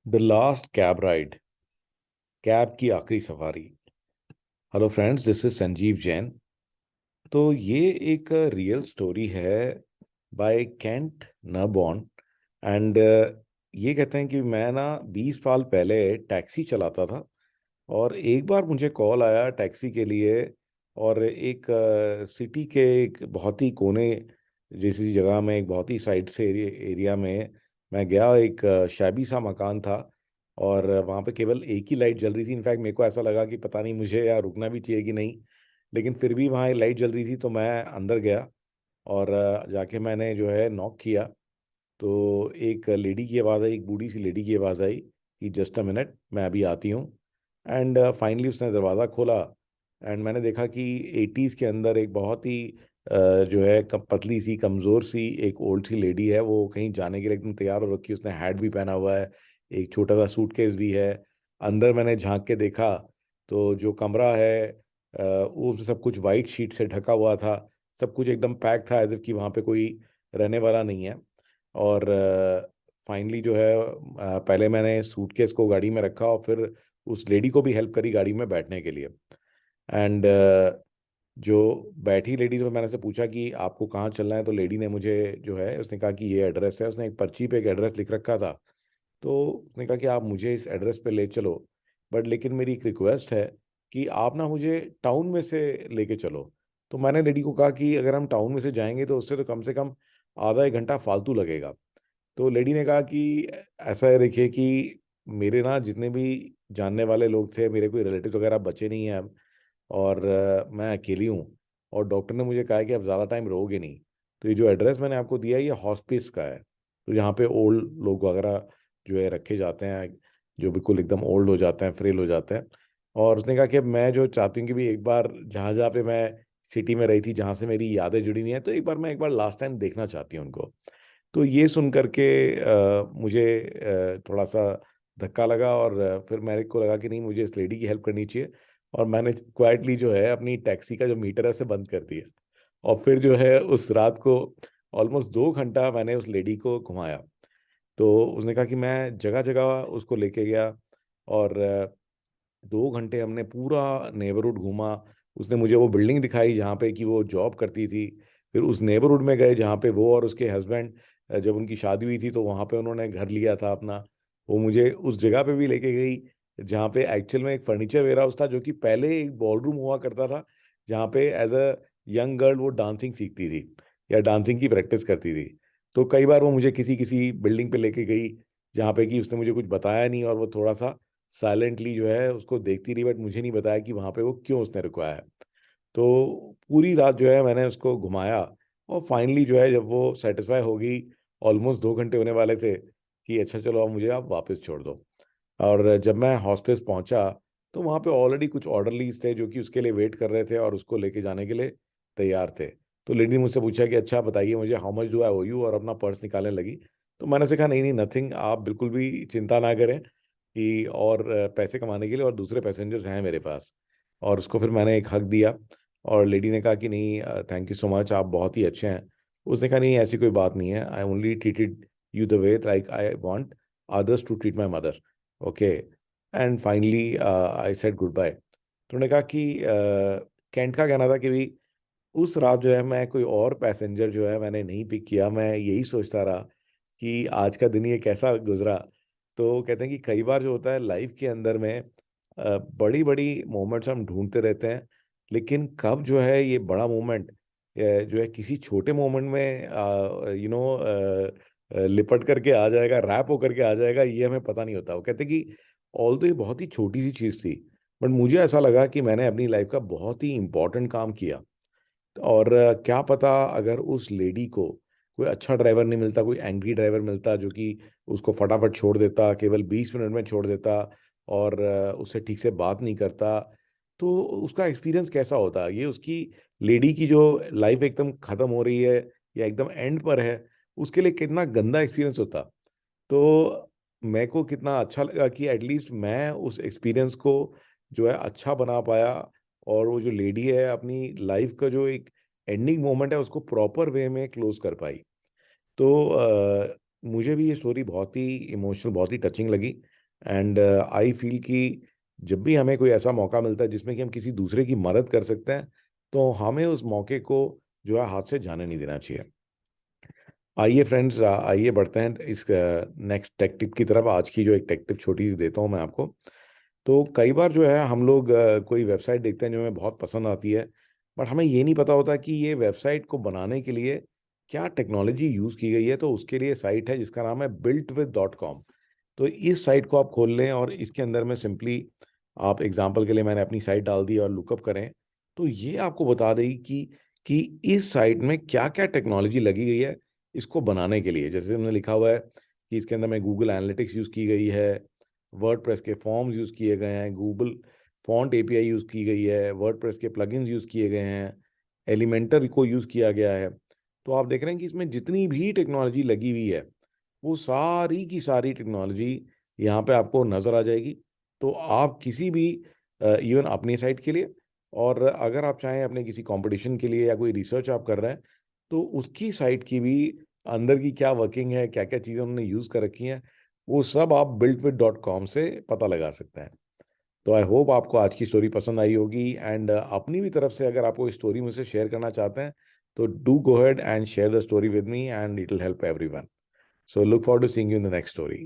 The last cab ride, cab की आखिरी सवारी। Hello friends, this is Sanjeev Jain. तो ये एक रियल स्टोरी है बाय केंट नबॉन। एंड ये कहते हैं कि मैं ना 20 साल पहले टैक्सी चलाता था। और एक बार मुझे कॉल आया टैक्सी के लिए। और एक सिटी के एक बहुत ही कोने जैसी जगह में, एक बहुत ही साइड से एरिया में मैं गया। एक शैबी सा मकान था और वहाँ पे केवल एक ही लाइट जल रही थी। इनफैक्ट मेरे को ऐसा लगा कि पता नहीं मुझे यहाँ रुकना भी चाहिए कि नहीं, लेकिन फिर भी वहाँ लाइट जल रही थी तो मैं अंदर गया। और जाके मैंने जो है नॉक किया। तो एक लेडी की आवाज़ आई, एक बूढ़ी सी लेडी की आवाज़ आई कि जस्ट अ मिनट, मैं अभी आती हूँ। एंड फाइनली उसने दरवाज़ा खोला। एंड मैंने देखा कि 80s के अंदर एक बहुत ही जो है पतली सी कमज़ोर सी एक ओल्ड सी लेडी है। वो कहीं जाने के लिए एकदम तैयार हो रखी है। उसने हैट भी पहना हुआ है, एक छोटा सा सूटकेस भी है। अंदर मैंने झांक के देखा तो जो कमरा है वो सब कुछ वाइट शीट से ढका हुआ था। सब कुछ एकदम पैक था, एज इफ कि वहाँ पे कोई रहने वाला नहीं है। और फाइनली जो है पहले मैंने सूटकेस को गाड़ी में रखा और फिर उस लेडी को भी हेल्प करी गाड़ी में बैठने के लिए। एंड जो बैठी लेडी से मैंने से पूछा कि आपको कहाँ चलना है। तो लेडी ने मुझे जो है उसने कहा कि ये एड्रेस है। उसने एक पर्ची पे एक एड्रेस लिख रखा था। तो उसने कहा कि आप मुझे इस एड्रेस पे ले चलो, बट लेकिन मेरी एक रिक्वेस्ट है कि आप ना मुझे टाउन में से लेके चलो। तो मैंने लेडी को कहा कि अगर हम टाउन में से जाएंगे तो उससे तो कम से कम आधा एक घंटा फालतू लगेगा। तो लेडी ने कहा कि ऐसा है, देखिए कि मेरे ना जितने भी जानने वाले लोग थे, मेरे कोई रिलेटिव वगैरह बचे नहीं हैं अब। और मैं अकेली हूँ। और डॉक्टर ने मुझे कहा है कि आप ज़्यादा टाइम रहोगे नहीं। तो ये जो एड्रेस मैंने आपको दिया है ये हॉस्पिस का है, तो यहाँ पे ओल्ड लोग वगैरह जो है रखे जाते हैं, जो बिल्कुल एकदम ओल्ड हो जाते हैं, फ्रेल हो जाते हैं। और उसने कहा कि अब मैं जो चाहती हूँ कि भी एक बार जहाँ जहाँ पे मैं सिटी में रही थी, जहाँ से मेरी यादें जुड़ी हुई हैं, तो एक बार लास्ट टाइम देखना चाहती हूँ उनको। तो ये सुन करके मुझे थोड़ा सा धक्का लगा। और फिर मेरे को लगा कि नहीं, मुझे इस लेडी की हेल्प करनी चाहिए। और मैंने क्वाइटली जो है अपनी टैक्सी का जो मीटर है उसे बंद कर दिया। और फिर जो है उस रात को ऑलमोस्ट 2 घंटा मैंने उस लेडी को घुमाया। तो उसने कहा कि मैं जगह जगह उसको लेके गया। और 2 घंटे हमने पूरा नेबरहुड घूमा। उसने मुझे वो बिल्डिंग दिखाई जहाँ पे कि वो जॉब करती थी। फिर उस नेबरहुड में गए जहाँ पे वो और उसके हस्बैंड, जब उनकी शादी हुई थी तो वहाँ पे उन्होंने घर लिया था अपना। वो मुझे उस जगह पे भी लेके गई जहाँ पे एक्चुअल में एक फर्नीचर वेयर हाउस था, जो कि पहले एक बॉलरूम हुआ करता था, जहाँ पे एज अ यंग गर्ल वो डांसिंग सीखती थी या डांसिंग की प्रैक्टिस करती थी। तो कई बार वो मुझे किसी किसी बिल्डिंग पे लेके गई जहाँ पे कि उसने मुझे कुछ बताया नहीं, और वो थोड़ा सा साइलेंटली जो है उसको देखती रही, बट मुझे नहीं बताया कि वहां पे वो क्यों उसने रुकवाया है। तो पूरी रात जो है मैंने उसको घुमाया। और फाइनली जो है जब वो सेटिस्फाई हो गई, ऑलमोस्ट 2 घंटे होने वाले थे, कि अच्छा चलो अब मुझे आप वापस छोड़ दो। और जब मैं हॉस्पिस पहुंचा तो वहां पे ऑलरेडी कुछ ऑर्डरलीज थे जो कि उसके लिए वेट कर रहे थे और उसको लेके जाने के लिए तैयार थे। तो लेडी ने मुझसे पूछा कि अच्छा बताइए मुझे, how much do I owe you, और अपना पर्स निकालने लगी। तो मैंने उसे कहा नहीं नहीं, नथिंग, आप बिल्कुल भी चिंता ना करें कि और पैसे कमाने के लिए और दूसरे पैसेंजर्स हैं मेरे पास। और उसको फिर मैंने एक हक दिया। और लेडी ने कहा कि नहीं, थैंक यू सो मच, आप बहुत ही अच्छे हैं। उसने कहा नहीं, ऐसी कोई बात नहीं है, I only treated you the way like I want others to treat my mother. Okay. And finally I said goodbye. तो उन्होंने कहा कि कैंट का कहना था कि भी उस रात जो है मैं कोई और पैसेंजर जो है मैंने नहीं पिक किया। मैं यही सोचता रहा कि आज का दिन ये कैसा गुजरा। तो कहते हैं कि कई बार जो होता है लाइफ के अंदर में बड़ी बड़ी मोमेंट्स हम ढूंढते रहते हैं, लेकिन कब जो है ये बड़ा मोमेंट जो है किसी छोटे मोमेंट में लिपट करके आ जाएगा, रैप होकर के आ जाएगा, ये हमें पता नहीं होता। वो कहते हैं कि ऑल तो ये बहुत ही छोटी सी चीज़ थी, बट मुझे ऐसा लगा कि मैंने अपनी लाइफ का बहुत ही इंपॉर्टेंट काम किया। और क्या पता अगर उस लेडी को कोई अच्छा ड्राइवर नहीं मिलता, कोई एंग्री ड्राइवर मिलता जो कि उसको फटाफट छोड़ देता, केवल 20 मिनट में छोड़ देता, और उससे ठीक से बात नहीं करता, तो उसका एक्सपीरियंस कैसा होता। ये उसकी लेडी की जो लाइफ एकदम ख़त्म हो रही है या एकदम एंड पर है, उसके लिए कितना गंदा एक्सपीरियंस होता। तो मेरे को कितना अच्छा लगा कि एटलीस्ट मैं उस एक्सपीरियंस को जो है अच्छा बना पाया। और वो जो लेडी है अपनी लाइफ का जो एक एंडिंग मोमेंट है उसको प्रॉपर वे में क्लोज कर पाई। तो मुझे भी ये स्टोरी बहुत ही इमोशनल, बहुत ही टचिंग लगी। एंड आई फील कि जब भी हमें कोई ऐसा मौका मिलता है जिसमें कि हम किसी दूसरे की मदद कर सकते हैं, तो हमें उस मौके को जो है हाथ से जाने नहीं देना चाहिए। आइए फ्रेंड्स, आइए बढ़ते हैं इस नेक्स्ट टेक टिप की तरफ। आज की जो एक टेक टिप छोटी सी देता हूँ मैं आपको। तो कई बार जो है हम लोग कोई वेबसाइट देखते हैं जो हमें बहुत पसंद आती है, बट हमें ये नहीं पता होता कि ये वेबसाइट को बनाने के लिए क्या टेक्नोलॉजी यूज़ की गई है। तो उसके लिए साइट है जिसका नाम है builtwith.com। तो इस साइट को आप खोल लें और इसके अंदर में सिंपली आप एग्जांपल के लिए मैंने अपनी साइट डाल दी और लुकअप करें, तो ये आपको बता देगी कि इस साइट में क्या क्या टेक्नोलॉजी लगी गई है इसको बनाने के लिए। जैसे हमने लिखा हुआ है कि इसके अंदर में गूगल एनालिटिक्स यूज़ की गई है, वर्डप्रेस के फॉर्म्स यूज़ किए गए हैं, गूगल फॉन्ट एपीआई यूज़ की गई है, वर्डप्रेस के प्लगइन्स यूज़ किए गए हैं, एलिमेंटर को यूज़ किया गया है। तो आप देख रहे हैं कि इसमें जितनी भी टेक्नोलॉजी लगी हुई है वो सारी की सारी टेक्नोलॉजी यहाँ पे आपको नज़र आ जाएगी। तो आप किसी भी इवन अपनी साइट के लिए, और अगर आप चाहें अपने किसी कंपटीशन के लिए या कोई रिसर्च आप कर रहे हैं, तो उसकी साइट की भी अंदर की क्या वर्किंग है, क्या क्या चीज़ें उन्होंने यूज़ कर रखी हैं, वो सब आप builtwith.com से पता लगा सकते हैं। तो आई होप आपको आज की स्टोरी पसंद आई होगी, एंड अपनी भी तरफ से अगर आपको इस स्टोरी मुझसे शेयर करना चाहते हैं, तो do go ahead and share the story with me and it will help everyone. So look forward to seeing you in the next story.